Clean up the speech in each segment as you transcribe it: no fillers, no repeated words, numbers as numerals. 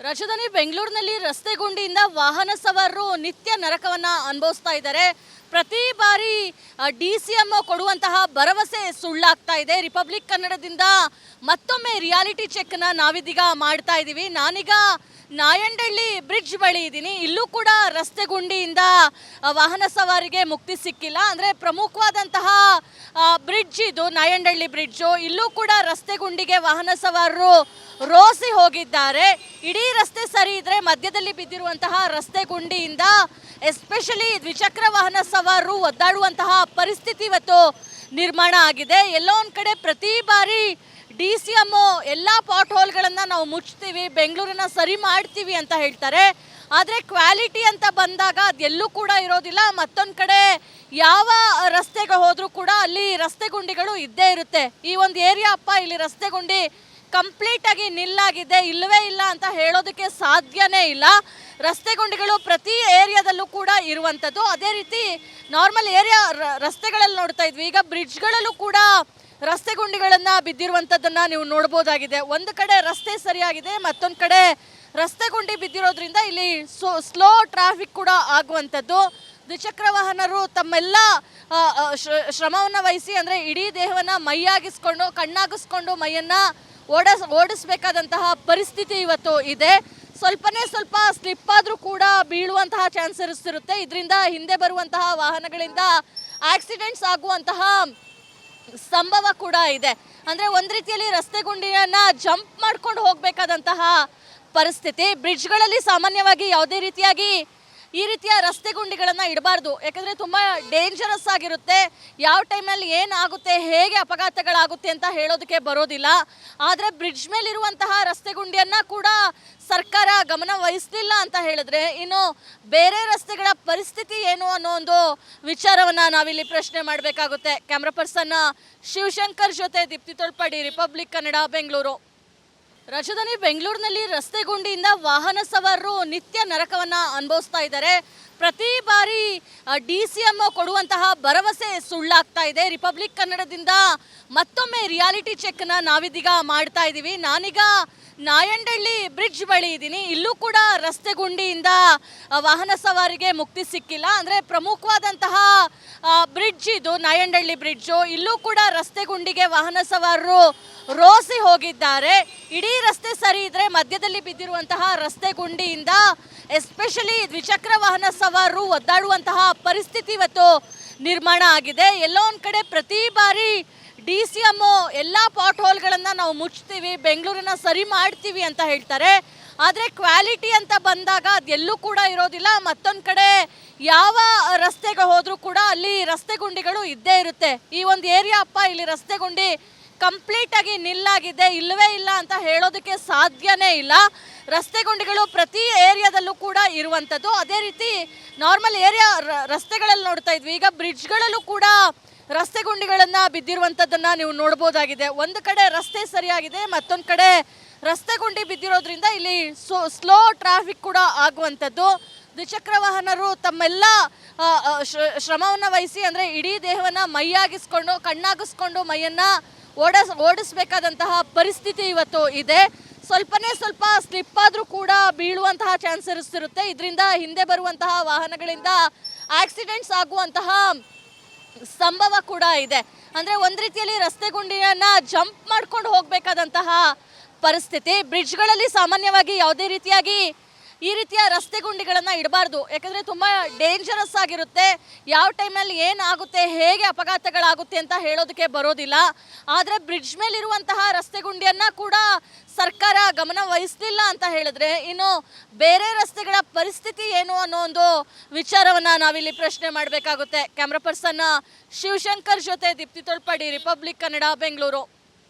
ರಾಜಧಾನಿ ಬೆಂಗಳೂರಿನಲ್ಲಿ ರಸ್ತೆ ಗುಂಡಿಯಿಂದ ವಾಹನ ಸವಾರರು ನಿತ್ಯ ನರಕವನ್ನ ಅನುಭವಿಸ್ತಾ ಇದ್ದಾರೆ. ಪ್ರತಿ ಬಾರಿ DCM ಕೊಡುವಂತಹ ಭರವಸೆ ಸುಳ್ಳಾಗ್ತಾ ಇದೆ. ರಿಪಬ್ಲಿಕ್ ಕನ್ನಡದಿಂದ ಮತ್ತೊಮ್ಮೆ ರಿಯಾಲಿಟಿ ಚೆಕ್ನ ನಾವಿದೀಗ ಮಾಡ್ತಾ ಇದ್ದೀವಿ. ನಾನೀಗ ನಾಯಂಡಹಳ್ಳಿ ಬ್ರಿಡ್ಜ್ ಬಳಿ ಇದ್ದೀನಿ. ಇಲ್ಲೂ ಕೂಡ ರಸ್ತೆ ಗುಂಡಿಯಿಂದ ವಾಹನ ಸವಾರಿಗೆ ಮುಕ್ತಿ ಸಿಕ್ಕಿಲ್ಲ. ಅಂದರೆ ಪ್ರಮುಖವಾದಂತಹ ಬ್ರಿಡ್ಜ್ ಇದು ನಾಯಂಡಹಳ್ಳಿ ಬ್ರಿಡ್ಜು. ಇಲ್ಲೂ ಕೂಡ ರಸ್ತೆ ಗುಂಡಿಗೆ ವಾಹನ ಸವಾರರು ರೋಸಿ ಹೋಗಿದ್ದಾರೆ. ಇಡೀ ರಸ್ತೆ ಸರಿ ಇದ್ರೆ ಮಧ್ಯದಲ್ಲಿ ಬಿದ್ದಿರುವಂತಹ ರಸ್ತೆ ಗುಂಡಿಯಿಂದ ಎಸ್ಪೆಷಲಿ ದ್ವಿಚಕ್ರ ವಾಹನ ಸವಾರರು ಒದ್ದಾಡುವಂತಹ ಪರಿಸ್ಥಿತಿ ಇವತ್ತು ನಿರ್ಮಾಣ ಆಗಿದೆ. ಎಲ್ಲೋ ಒಂದು ಕಡೆ ಪ್ರತಿ ಬಾರಿ DCM ಎಲ್ಲ ಪಾಟ್ ಹೋಲ್ಗಳನ್ನು ನಾವು ಮುಚ್ತೀವಿ, ಬೆಂಗಳೂರನ್ನ ಸರಿ ಮಾಡ್ತೀವಿ ಅಂತ ಹೇಳ್ತಾರೆ. ಆದರೆ ಕ್ವಾಲಿಟಿ ಅಂತ ಬಂದಾಗ ಅದೆಲ್ಲೂ ಕೂಡ ಇರೋದಿಲ್ಲ. ಮತ್ತೊಂದು ಕಡೆ ಯಾವ ರಸ್ತೆಗೆ ಹೋದರೂ ಕೂಡ ಅಲ್ಲಿ ರಸ್ತೆ ಗುಂಡಿಗಳು ಇದ್ದೇ ಇರುತ್ತೆ. ಈ ಒಂದು ಏರಿಯಾ ಇಲ್ಲಿ ರಸ್ತೆ ಗುಂಡಿ ಕಂಪ್ಲೀಟಾಗಿ ನಿಲ್ಲಾಗಿದೆ, ಇಲ್ಲವೇ ಇಲ್ಲ ಅಂತ ಹೇಳೋದಕ್ಕೆ ಸಾಧ್ಯನೇ ಇಲ್ಲ. ರಸ್ತೆ ಗುಂಡಿಗಳು ಪ್ರತಿ ಏರಿಯಾದಲ್ಲೂ ಕೂಡ ಇರುವಂಥದ್ದು. ಅದೇ ರೀತಿ ನಾರ್ಮಲ್ ಏರಿಯಾ ರಸ್ತೆಗಳಲ್ಲಿ ನೋಡ್ತಾ ಇದ್ವಿ. ಈಗ ಬ್ರಿಡ್ಜ್ಗಳಲ್ಲೂ ಕೂಡ ರಸ್ತೆ ಗುಂಡಿಗಳನ್ನು ಬಿದ್ದಿರುವಂಥದ್ದನ್ನು ನೀವು ನೋಡ್ಬೋದಾಗಿದೆ. ಒಂದು ಕಡೆ ರಸ್ತೆ ಸರಿಯಾಗಿದೆ, ಮತ್ತೊಂದು ಕಡೆ ರಸ್ತೆ ಗುಂಡಿ ಬಿದ್ದಿರೋದ್ರಿಂದ ಇಲ್ಲಿ ಸ್ಲೋ ಟ್ರಾಫಿಕ್ ಕೂಡ ಆಗುವಂಥದ್ದು. ದ್ವಿಚಕ್ರ ವಾಹನರು ತಮ್ಮೆಲ್ಲ ಶ್ರಮವನ್ನು ವಹಿಸಿ, ಅಂದರೆ ಇಡೀ ದೇಹವನ್ನು ಮೈಯಾಗಿಸ್ಕೊಂಡು ಕಣ್ಣಾಗಿಸ್ಕೊಂಡು ಮೈಯನ್ನು ಓಡಿಸ್ಬೇಕಾದಂತಹ ಪರಿಸ್ಥಿತಿ ಇವತ್ತು ಇದೆ. ಸ್ವಲ್ಪನೇ ಸ್ವಲ್ಪ ಸ್ಲಿಪ್ ಆದರೂ ಕೂಡ ಬೀಳುವಂತಹ ಚಾನ್ಸಸ್ ಇರುತ್ತೆ. ಇದರಿಂದ ಹಿಂದೆ ಬರುವಂತಹ ವಾಹನಗಳಿಂದ ಆಕ್ಸಿಡೆಂಟ್ಸ್ ಆಗುವಂತಹ ಸಂಭವ ಕೂಡ ಇದೆ. ಅಂದರೆ ಒಂದು ರೀತಿಯಲ್ಲಿ ರಸ್ತೆ ಗುಂಡಿಯನ್ನು ಜಂಪ್ ಮಾಡ್ಕೊಂಡು ಹೋಗಬೇಕಾದಂತಹ ಪರಿಸ್ಥಿತಿ. ಬ್ರಿಡ್ಜ್ಗಳಲ್ಲಿ ಸಾಮಾನ್ಯವಾಗಿ ಯಾವುದೇ ರೀತಿಯಾಗಿ ಈ ರೀತಿಯ ರಸ್ತೆ ಗುಂಡಿಗಳನ್ನು ಇಡಬಾರ್ದು. ಯಾಕಂದರೆ ತುಂಬ ಡೇಂಜರಸ್ ಆಗಿರುತ್ತೆ. ಯಾವ ಟೈಮಲ್ಲಿ ಏನಾಗುತ್ತೆ, ಹೇಗೆ ಅಪಘಾತಗಳಾಗುತ್ತೆ ಅಂತ ಹೇಳೋದಕ್ಕೆ ಬರೋದಿಲ್ಲ. ಆದರೆ ಬ್ರಿಡ್ಜ್ ಮೇಲಿರುವಂತಹ ರಸ್ತೆ ಗುಂಡಿಯನ್ನು ಕೂಡ ಸರ್ಕಾರ ಗಮನ ವಹಿಸಲಿಲ್ಲ ಅಂತ ಹೇಳಿದ್ರೆ ಇನ್ನು ಬೇರೆ ರಸ್ತೆಗಳ ಪರಿಸ್ಥಿತಿ ಏನು ಅನ್ನೋ ಒಂದು ವಿಚಾರವನ್ನು ನಾವಿಲ್ಲಿ ಪ್ರಶ್ನೆ ಮಾಡಬೇಕಾಗುತ್ತೆ. ಕ್ಯಾಮ್ರಾ ಪರ್ಸನ್ ಶಿವಶಂಕರ್ ಜೊತೆ ದೀಪ್ತಿ ತೊಳ್ಪಡಿ, ರಿಪಬ್ಲಿಕ್ ಕನ್ನಡ, ಬೆಂಗಳೂರು. ರಾಜಧಾನಿ ಬೆಂಗಳೂರಿನಲ್ಲಿ ರಸ್ತೆ ಗುಂಡಿಯಿಂದ ವಾಹನ ಸವಾರರು ನಿತ್ಯ ನರಕವನ್ನ ಅನುಭವಿಸ್ತಾ ಇದ್ದಾರೆ. ಪ್ರತಿ ಬಾರಿ DCM ಕೊಡುವಂತಹ ಭರವಸೆ ಸುಳ್ಳಾಗ್ತಾ ಇದೆ. ರಿಪಬ್ಲಿಕ್ ಕನ್ನಡದಿಂದ ಮತ್ತೊಮ್ಮೆ ರಿಯಾಲಿಟಿ ಚೆಕ್ನ ನಾವಿದೀಗ ಮಾಡ್ತಾ ಇದ್ದೀವಿ. ನಾನೀಗ ನಾಯಂಡಹಳ್ಳಿ ಬ್ರಿಡ್ಜ್ ಬಳಿ ಇದ್ದೀನಿ. ಇಲ್ಲೂ ಕೂಡ ರಸ್ತೆ ಗುಂಡಿಯಿಂದ ವಾಹನ ಸವಾರಿಗೆ ಮುಕ್ತಿ ಸಿಕ್ಕಿಲ್ಲ. ಅಂದರೆ ಪ್ರಮುಖವಾದಂತಹ ಬ್ರಿಡ್ಜ್ ಇದು ನಾಯಂಡಹಳ್ಳಿ ಬ್ರಿಡ್ಜು. ಇಲ್ಲೂ ಕೂಡ ರಸ್ತೆ ಗುಂಡಿಗೆ ವಾಹನ ಸವಾರರು ರೋಸಿ ಹೋಗಿದ್ದಾರೆ. ಇಡೀ ರಸ್ತೆ ಸರಿ ಇದ್ರೆ ಮಧ್ಯದಲ್ಲಿ ಬಿದ್ದಿರುವಂತಹ ರಸ್ತೆ ಗುಂಡಿಯಿಂದ ಎಸ್ಪೆಷಲಿ ದ್ವಿಚಕ್ರ ವಾಹನ ಸವಾರರು ಒದ್ದಾಡುವಂತಹ ಪರಿಸ್ಥಿತಿ ಇವತ್ತು ನಿರ್ಮಾಣ ಆಗಿದೆ. ಎಲ್ಲೋ ಒಂದು ಕಡೆ ಪ್ರತಿ ಬಾರಿ DCM ಎಲ್ಲ ಪಾಟ್ ಹೋಲ್ಗಳನ್ನು ನಾವು ಮುಚ್ತೀವಿ, ಬೆಂಗಳೂರನ್ನ ಸರಿ ಮಾಡ್ತೀವಿ ಅಂತ ಹೇಳ್ತಾರೆ. ಆದರೆ ಕ್ವಾಲಿಟಿ ಅಂತ ಬಂದಾಗ ಅದೆಲ್ಲೂ ಕೂಡ ಇರೋದಿಲ್ಲ. ಮತ್ತೊಂದು ಕಡೆ ಯಾವ ರಸ್ತೆಗೆ ಹೋದರೂ ಕೂಡ ಅಲ್ಲಿ ರಸ್ತೆ ಗುಂಡಿಗಳು ಇದ್ದೇ ಇರುತ್ತೆ. ಈ ಒಂದು ಏರಿಯಾ ಇಲ್ಲಿ ರಸ್ತೆ ಗುಂಡಿ ಕಂಪ್ಲೀಟಾಗಿ ನಿಲ್ಲಾಗಿದೆ, ಇಲ್ಲವೇ ಇಲ್ಲ ಅಂತ ಹೇಳೋದಕ್ಕೆ ಸಾಧ್ಯನೇ ಇಲ್ಲ. ರಸ್ತೆ ಗುಂಡಿಗಳು ಪ್ರತಿ ಏರಿಯಾದಲ್ಲೂ ಕೂಡ ಇರುವಂಥದ್ದು. ಅದೇ ರೀತಿ ನಾರ್ಮಲ್ ಏರಿಯಾ ರಸ್ತೆಗಳಲ್ಲಿ ನೋಡ್ತಾ ಇದ್ವಿ. ಈಗ ಬ್ರಿಡ್ಜ್ಗಳಲ್ಲೂ ಕೂಡ ರಸ್ತೆ ಗುಂಡಿಗಳನ್ನು ಬಿದ್ದಿರುವಂಥದ್ದನ್ನು ನೀವು ನೋಡ್ಬೋದಾಗಿದೆ. ಒಂದು ಕಡೆ ರಸ್ತೆ ಸರಿಯಾಗಿದೆ, ಮತ್ತೊಂದು ಕಡೆ ರಸ್ತೆ ಗುಂಡಿ ಬಿದ್ದಿರೋದ್ರಿಂದ ಇಲ್ಲಿ ಸ್ಲೋ ಟ್ರಾಫಿಕ್ ಕೂಡ ಆಗುವಂಥದ್ದು. ದ್ವಿಚಕ್ರ ವಾಹನರು ತಮ್ಮೆಲ್ಲ ಶ್ರಮವನ್ನು ವಹಿಸಿ, ಅಂದರೆ ಇಡೀ ದೇಹವನ್ನು ಮೈಯಾಗಿಸ್ಕೊಂಡು ಕಣ್ಣಾಗಿಸ್ಕೊಂಡು ಮೈಯನ್ನು ಓಡಿಸ್ಬೇಕಾದಂತಹ ಪರಿಸ್ಥಿತಿ ಇವತ್ತು ಇದೆ. ಸ್ವಲ್ಪನೇ ಸ್ವಲ್ಪ ಸ್ಲಿಪ್ ಆದರೂ ಕೂಡ ಬೀಳುವಂತಹ ಚಾನ್ಸಸ್ ಇರುತ್ತೆ. ಇದರಿಂದ ಹಿಂದೆ ಬರುವಂತಹ ವಾಹನಗಳಿಂದ ಆಕ್ಸಿಡೆಂಟ್ಸ್ ಆಗುವಂತಹ ಸಂಭವ ಕೂಡ ಇದೆ. ಅಂದರೆ ಒಂದು ರೀತಿಯಲ್ಲಿ ರಸ್ತೆ ಗುಂಡಿಯನ್ನು ಜಂಪ್ ಮಾಡ್ಕೊಂಡು ಹೋಗಬೇಕಾದಂತಹ ಪರಿಸ್ಥಿತಿ. ಬ್ರಿಡ್ಜ್ಗಳಲ್ಲಿ ಸಾಮಾನ್ಯವಾಗಿ ಯಾವುದೇ ರೀತಿಯಾಗಿ ಈ ರೀತಿಯ ರಸ್ತೆ ಗುಂಡಿಗಳನ್ನು ಇಡಬಾರ್ದು. ಯಾಕಂದರೆ ತುಂಬ ಡೇಂಜರಸ್ ಆಗಿರುತ್ತೆ. ಯಾವ ಟೈಮಲ್ಲಿ ಏನಾಗುತ್ತೆ, ಹೇಗೆ ಅಪಘಾತಗಳಾಗುತ್ತೆ ಅಂತ ಹೇಳೋದಕ್ಕೆ ಬರೋದಿಲ್ಲ. ಆದರೆ ಬ್ರಿಡ್ಜ್ ಮೇಲಿರುವಂತಹ ರಸ್ತೆ ಗುಂಡಿಯನ್ನು ಕೂಡ ಸರ್ಕಾರ ಗಮನ ವಹಿಸಲಿಲ್ಲ ಅಂತ ಹೇಳಿದ್ರೆ ಇನ್ನು ಬೇರೆ ರಸ್ತೆಗಳ ಪರಿಸ್ಥಿತಿ ಏನು ಅನ್ನೋ ಒಂದು ವಿಚಾರವನ್ನು ನಾವಿಲ್ಲಿ ಪ್ರಶ್ನೆ ಮಾಡಬೇಕಾಗುತ್ತೆ. ಕ್ಯಾಮ್ರಾ ಪರ್ಸನ್ ಶಿವಶಂಕರ್ ಜೊತೆ ದೀಪ್ತಿ ತೊಳ್ಪಡಿ, ರಿಪಬ್ಲಿಕ್ ಕನ್ನಡ, ಬೆಂಗಳೂರು.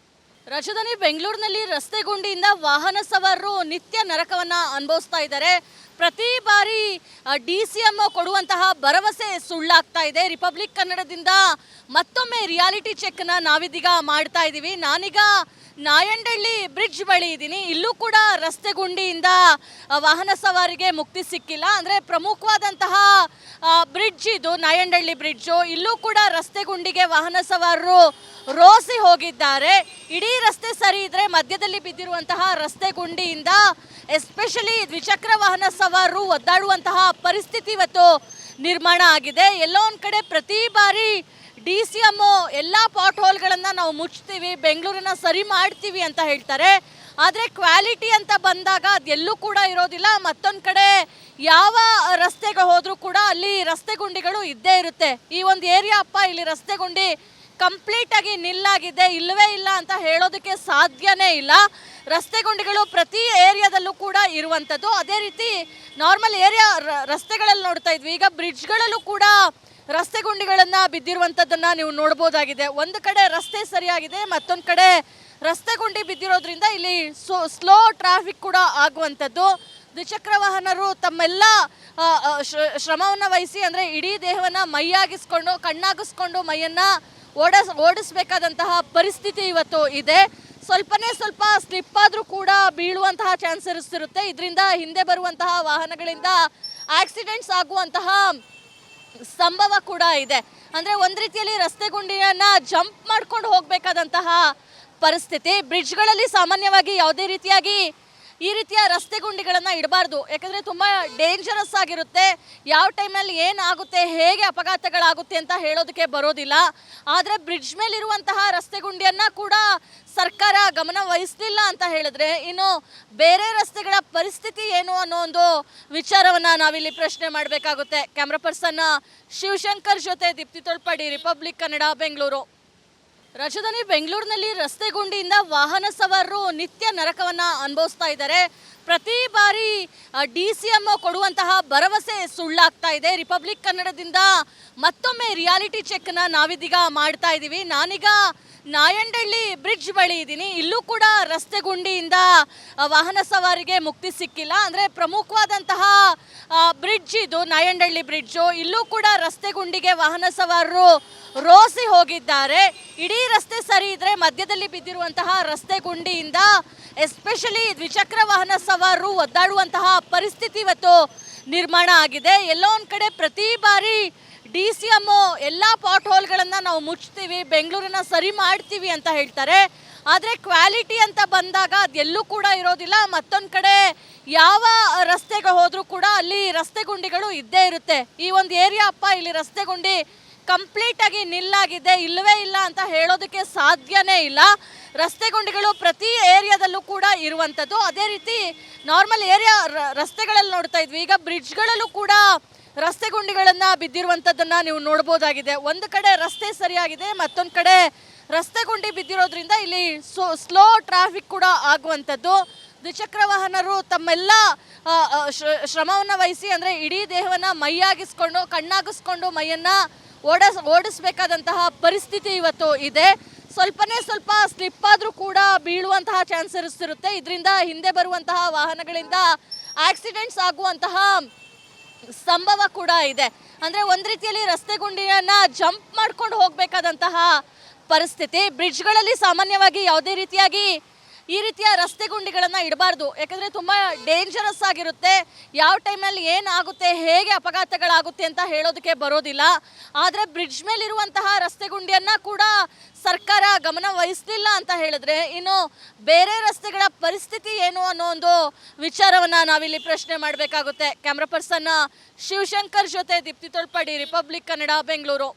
ರಾಜಧಾನಿ ಬೆಂಗಳೂರಿನಲ್ಲಿ ರಸ್ತೆ ಗುಂಡಿಯಿಂದ ವಾಹನ ಸವಾರರು ನಿತ್ಯ ನರಕವನ್ನ ಅನುಭವಿಸ್ತಾ ಇದ್ದಾರೆ. ಪ್ರತಿ ಬಾರಿ DCM ಕೊಡುವಂತಹ ಭರವಸೆ ಸುಳ್ಳಾಗ್ತಾ ಇದೆ. ರಿಪಬ್ಲಿಕ್ ಕನ್ನಡದಿಂದ ಮತ್ತೊಮ್ಮೆ ರಿಯಾಲಿಟಿ ಚೆಕ್ನ ನಾವಿದೀಗ ಮಾಡ್ತಾ ಇದ್ದೀವಿ. ನಾನೀಗ ನಾಯಂಡಹಳ್ಳಿ ಬ್ರಿಡ್ಜ್ ಬಳಿ ಇದ್ದೀನಿ. ಇಲ್ಲೂ ಕೂಡ ರಸ್ತೆ ಗುಂಡಿಯಿಂದ ವಾಹನ ಸವಾರಿಗೆ ಮುಕ್ತಿ ಸಿಕ್ಕಿಲ್ಲ. ಅಂದರೆ ಪ್ರಮುಖವಾದಂತಹ ಬ್ರಿಡ್ಜ್ ಇದು ನಾಯಂಡಹಳ್ಳಿ ಬ್ರಿಡ್ಜು. ಇಲ್ಲೂ ಕೂಡ ರಸ್ತೆ ಗುಂಡಿಗೆ ವಾಹನ ಸವಾರರು ರೋಸಿ ಹೋಗಿದ್ದಾರೆ. ಇಡೀ ರಸ್ತೆ ಸರಿ ಇದ್ರೆ ಮಧ್ಯದಲ್ಲಿ ಬಿದ್ದಿರುವಂತಹ ರಸ್ತೆ ಗುಂಡಿಯಿಂದ ಎಸ್ಪೆಷಲಿ ದ್ವಿಚಕ್ರ ವಾಹನ ಸವಾರರು ಒದ್ದಾಡುವಂತಹ ಪರಿಸ್ಥಿತಿ ಇವತ್ತು ನಿರ್ಮಾಣ ಆಗಿದೆ. ಎಲ್ಲೋ ಒಂದು ಕಡೆ ಪ್ರತಿ ಬಾರಿ DCM ಎಲ್ಲ ಪಾಟ್ ಹೋಲ್ಗಳನ್ನು ನಾವು ಮುಚ್ತೀವಿ, ಬೆಂಗಳೂರನ್ನ ಸರಿ ಮಾಡ್ತೀವಿ ಅಂತ ಹೇಳ್ತಾರೆ. ಆದರೆ ಕ್ವಾಲಿಟಿ ಅಂತ ಬಂದಾಗ ಅದೆಲ್ಲೂ ಕೂಡ ಇರೋದಿಲ್ಲ. ಮತ್ತೊಂದು ಕಡೆ ಯಾವ ರಸ್ತೆಗೆ ಹೋದರೂ ಕೂಡ ಅಲ್ಲಿ ರಸ್ತೆ ಗುಂಡಿಗಳು ಇದ್ದೇ ಇರುತ್ತೆ. ಈ ಒಂದು ಏರಿಯಾ ಇಲ್ಲಿ ರಸ್ತೆ ಗುಂಡಿ ಕಂಪ್ಲೀಟಾಗಿ ನಿಲ್ಲಾಗಿದೆ, ಇಲ್ಲವೇ ಇಲ್ಲ ಅಂತ ಹೇಳೋದಕ್ಕೆ ಸಾಧ್ಯನೇ ಇಲ್ಲ. ರಸ್ತೆ ಗುಂಡಿಗಳು ಪ್ರತಿ ಏರಿಯಾದಲ್ಲೂ ಕೂಡ ಇರುವಂಥದ್ದು. ಅದೇ ರೀತಿ ನಾರ್ಮಲ್ ಏರಿಯಾ ರಸ್ತೆಗಳಲ್ಲಿ ನೋಡ್ತಾ ಇದ್ವಿ. ಈಗ ಬ್ರಿಡ್ಜ್ಗಳಲ್ಲೂ ಕೂಡ ರಸ್ತೆ ಗುಂಡಿಗಳನ್ನು ಬಿದ್ದಿರುವಂಥದ್ದನ್ನು ನೀವು ನೋಡ್ಬೋದಾಗಿದೆ. ಒಂದು ಕಡೆ ರಸ್ತೆ ಸರಿಯಾಗಿದೆ, ಮತ್ತೊಂದು ಕಡೆ ರಸ್ತೆ ಗುಂಡಿ ಬಿದ್ದಿರೋದ್ರಿಂದ ಇಲ್ಲಿ ಸ್ಲೋ ಟ್ರಾಫಿಕ್ ಕೂಡ ಆಗುವಂಥದ್ದು. ದ್ವಿಚಕ್ರ ವಾಹನರು ತಮ್ಮೆಲ್ಲ ಶ್ರಮವನ್ನು ವಹಿಸಿ, ಅಂದರೆ ಇಡೀ ದೇಹವನ್ನು ಮೈಯಾಗಿಸ್ಕೊಂಡು ಕಣ್ಣಾಗಿಸ್ಕೊಂಡು ಮೈಯನ್ನು ಓಡಿಸ್ಬೇಕಾದಂತಹ ಪರಿಸ್ಥಿತಿ ಇವತ್ತು ಇದೆ. ಸ್ವಲ್ಪ ಸ್ಲಿಪ್ ಆದರೂ ಕೂಡ ಬೀಳುವಂತಹ ಚಾನ್ಸಸ್ ಇರುತ್ತೆ. ಇದರಿಂದ ಹಿಂದೆ ಬರುವಂತಹ ವಾಹನಗಳಿಂದ ಆಕ್ಸಿಡೆಂಟ್ಸ್ ಆಗುವಂತಹ ಸಂಭವ ಕೂಡ ಇದೆ. ಅಂದರೆ ಒಂದು ರೀತಿಯಲ್ಲಿ ರಸ್ತೆ ಗುಂಡಿಯನ್ನು ಜಂಪ್ ಮಾಡ್ಕೊಂಡು ಹೋಗಬೇಕಾದಂತಹ ಪರಿಸ್ಥಿತಿ. ಬ್ರಿಡ್ಜ್ಗಳಲ್ಲಿ ಸಾಮಾನ್ಯವಾಗಿ ಯಾವುದೇ ರೀತಿಯಾಗಿ ಈ ರೀತಿಯ ರಸ್ತೆ ಗುಂಡಿಗಳನ್ನು ಇಡಬಾರ್ದು. ಯಾಕಂದರೆ ತುಂಬ ಡೇಂಜರಸ್ ಆಗಿರುತ್ತೆ. ಯಾವ ಟೈಮಲ್ಲಿ ಏನಾಗುತ್ತೆ, ಹೇಗೆ ಅಪಘಾತಗಳಾಗುತ್ತೆ ಅಂತ ಹೇಳೋದಕ್ಕೆ ಬರೋದಿಲ್ಲ. ಆದರೆ ಬ್ರಿಡ್ಜ್ ಮೇಲಿರುವಂತಹ ರಸ್ತೆ ಗುಂಡಿಯನ್ನು ಕೂಡ ಸರ್ಕಾರ ಗಮನ ವಹಿಸಲಿಲ್ಲ ಅಂತ ಹೇಳಿದ್ರೆ ಇನ್ನು ಬೇರೆ ರಸ್ತೆಗಳ ಪರಿಸ್ಥಿತಿ ಏನು ಅನ್ನೋ ಒಂದು ವಿಚಾರವನ್ನು ನಾವಿಲ್ಲಿ ಪ್ರಶ್ನೆ ಮಾಡಬೇಕಾಗುತ್ತೆ. ಕ್ಯಾಮ್ರಾ ಪರ್ಸನ್ ಶಿವಶಂಕರ್ ಜೊತೆ ದೀಪ್ತಿ ತೊಳ್ಪಡಿ, ರಿಪಬ್ಲಿಕ್ ಕನ್ನಡ, ಬೆಂಗಳೂರು. ರಾಜಧಾನಿ ಬೆಂಗಳೂರಿನಲ್ಲಿ ರಸ್ತೆ ಗುಂಡಿಯಿಂದ ವಾಹನ ಸವಾರರು ನಿತ್ಯ ನರಕವನ್ನು ಅನುಭವಿಸ್ತಾ ಇದ್ದಾರೆ. ಪ್ರತಿ ಬಾರಿ DCM ಕೊಡುವಂತಹ ಭರವಸೆ ಸುಳ್ಳಾಗ್ತಾ ಇದೆ. ರಿಪಬ್ಲಿಕ್ ಕನ್ನಡದಿಂದ ಮತ್ತೊಮ್ಮೆ ರಿಯಾಲಿಟಿ ಚೆಕ್ನ ನಾವಿದೀಗ ಮಾಡ್ತಾ ಇದ್ದೀವಿ. ನಾನೀಗ ನಾಯಂಡಹಳ್ಳಿ ಬ್ರಿಡ್ಜ್ ಬಳಿ ಇದ್ದೀನಿ. ಇಲ್ಲೂ ಕೂಡ ರಸ್ತೆ ಗುಂಡಿಯಿಂದ ವಾಹನ ಸವಾರಿಗೆ ಮುಕ್ತಿ ಸಿಕ್ಕಿಲ್ಲ. ಅಂದರೆ ಪ್ರಮುಖವಾದಂತಹ ಬ್ರಿಡ್ಜ್ ಇದು ನಾಯಂಡಹಳ್ಳಿ ಬ್ರಿಡ್ಜು. ಇಲ್ಲೂ ಕೂಡ ರಸ್ತೆ ಗುಂಡಿಗೆ ವಾಹನ ಸವಾರರು ರೋಸಿ ಹೋಗಿದ್ದಾರೆ. ಇಡೀ ರಸ್ತೆ ಸರಿ ಇದ್ರೆ ಮಧ್ಯದಲ್ಲಿ ಬಿದ್ದಿರುವಂತಹ ರಸ್ತೆ ಗುಂಡಿಯಿಂದ ಎಸ್ಪೆಷಲಿ ದ್ವಿಚಕ್ರ ವಾಹನ ಸವಾರರು ಒದ್ದಾಡುವಂತಹ ಪರಿಸ್ಥಿತಿ ಇವತ್ತು ನಿರ್ಮಾಣ ಆಗಿದೆ. ಎಲ್ಲೋ ಒಂದು ಕಡೆ ಪ್ರತಿ ಬಾರಿ DCM ಎಲ್ಲ ಪಾಟ್ ಹೋಲ್ಗಳನ್ನು ನಾವು ಮುಚ್ತೀವಿ, ಬೆಂಗಳೂರನ್ನ ಸರಿ ಮಾಡ್ತೀವಿ ಅಂತ ಹೇಳ್ತಾರೆ. ಆದರೆ ಕ್ವಾಲಿಟಿ ಅಂತ ಬಂದಾಗ ಅದೆಲ್ಲೂ ಕೂಡ ಇರೋದಿಲ್ಲ. ಮತ್ತೊಂದು ಕಡೆ ಯಾವ ರಸ್ತೆಗೆ ಹೋದರೂ ಕೂಡ ಅಲ್ಲಿ ರಸ್ತೆ ಗುಂಡಿಗಳು ಇದ್ದೇ ಇರುತ್ತೆ. ಈ ಒಂದು ಏರಿಯಾ ಇಲ್ಲಿ ರಸ್ತೆ ಗುಂಡಿ ಕಂಪ್ಲೀಟಾಗಿ ನಿಲ್ಲಾಗಿದೆ, ಇಲ್ಲವೇ ಇಲ್ಲ ಅಂತ ಹೇಳೋದಕ್ಕೆ ಸಾಧ್ಯನೇ ಇಲ್ಲ. ರಸ್ತೆ ಗುಂಡಿಗಳು ಪ್ರತಿ ಏರಿಯಾದಲ್ಲೂ ಕೂಡ ಇರುವಂಥದ್ದು. ಅದೇ ರೀತಿ ನಾರ್ಮಲ್ ಏರಿಯಾ ರಸ್ತೆಗಳಲ್ಲಿ ನೋಡ್ತಾ ಇದ್ವಿ. ಈಗ ಬ್ರಿಡ್ಜ್ಗಳಲ್ಲೂ ಕೂಡ ರಸ್ತೆ ಗುಂಡಿಗಳನ್ನು ಬಿದ್ದಿರುವಂಥದ್ದನ್ನು ನೀವು ನೋಡ್ಬೋದಾಗಿದೆ. ಒಂದು ಕಡೆ ರಸ್ತೆ ಸರಿಯಾಗಿದೆ, ಮತ್ತೊಂದು ಕಡೆ ರಸ್ತೆ ಗುಂಡಿ ಬಿದ್ದಿರೋದ್ರಿಂದ ಇಲ್ಲಿ ಸ್ಲೋ ಟ್ರಾಫಿಕ್ ಕೂಡ ಆಗುವಂಥದ್ದು. ದ್ವಿಚಕ್ರ ವಾಹನರು ತಮ್ಮೆಲ್ಲ ಶ್ರಮವನ್ನು ವಹಿಸಿ, ಅಂದರೆ ಇಡೀ ದೇಹವನ್ನು ಮೈಯಾಗಿಸ್ಕೊಂಡು ಕಣ್ಣಾಗಿಸ್ಕೊಂಡು ಮೈಯನ್ನು ಓಡಿಸ್ಬೇಕಾದಂತಹ ಪರಿಸ್ಥಿತಿ ಇವತ್ತು ಇದೆ. ಸ್ವಲ್ಪ ಸ್ಲಿಪ್ ಆದರೂ ಕೂಡ ಬೀಳುವಂತಹ ಚಾನ್ಸಸ್ ಇರುತ್ತೆ. ಇದರಿಂದ ಹಿಂದೆ ಬರುವಂತಹ ವಾಹನಗಳಿಂದ ಆಕ್ಸಿಡೆಂಟ್ಸ್ ಆಗುವಂತಹ ಸಂಭವ ಕೂಡ ಇದೆ. ಅಂದರೆ ಒಂದು ರೀತಿಯಲ್ಲಿ ರಸ್ತೆ ಗುಂಡಿಯನ್ನು ಜಂಪ್ ಮಾಡ್ಕೊಂಡು ಹೋಗಬೇಕಾದಂತಹ ಪರಿಸ್ಥಿತಿ. ಬ್ರಿಡ್ಜ್ಗಳಲ್ಲಿ ಸಾಮಾನ್ಯವಾಗಿ ಯಾವುದೇ ರೀತಿಯಾಗಿ ಈ ರೀತಿಯ ರಸ್ತೆ ಗುಂಡಿಗಳನ್ನು ಇಡಬಾರ್ದು. ಯಾಕಂದರೆ ತುಂಬ ಡೇಂಜರಸ್ ಆಗಿರುತ್ತೆ. ಯಾವ ಟೈಮಲ್ಲಿ ಏನಾಗುತ್ತೆ, ಹೇಗೆ ಅಪಘಾತಗಳಾಗುತ್ತೆ ಅಂತ ಹೇಳೋದಕ್ಕೆ ಬರೋದಿಲ್ಲ. ಆದರೆ ಬ್ರಿಡ್ಜ್ ಮೇಲಿರುವಂತಹ ರಸ್ತೆ ಗುಂಡಿಯನ್ನು ಕೂಡ ಸರ್ಕಾರ ಗಮನ ವಹಿಸಲಿಲ್ಲ ಅಂತ ಹೇಳಿದ್ರೆ ಇನ್ನು ಬೇರೆ ರಸ್ತೆಗಳ ಪರಿಸ್ಥಿತಿ ಏನು ಅನ್ನೋ ಒಂದು ವಿಚಾರವನ್ನು ನಾವಿಲ್ಲಿ ಪ್ರಶ್ನೆ ಮಾಡಬೇಕಾಗುತ್ತೆ. ಕ್ಯಾಮ್ರಾ ಪರ್ಸನ್ ಶಿವಶಂಕರ್ ಜೊತೆ ದೀಪ್ತಿ ತೊಳ್ಪಡಿ, ರಿಪಬ್ಲಿಕ್ ಕನ್ನಡ, ಬೆಂಗಳೂರು.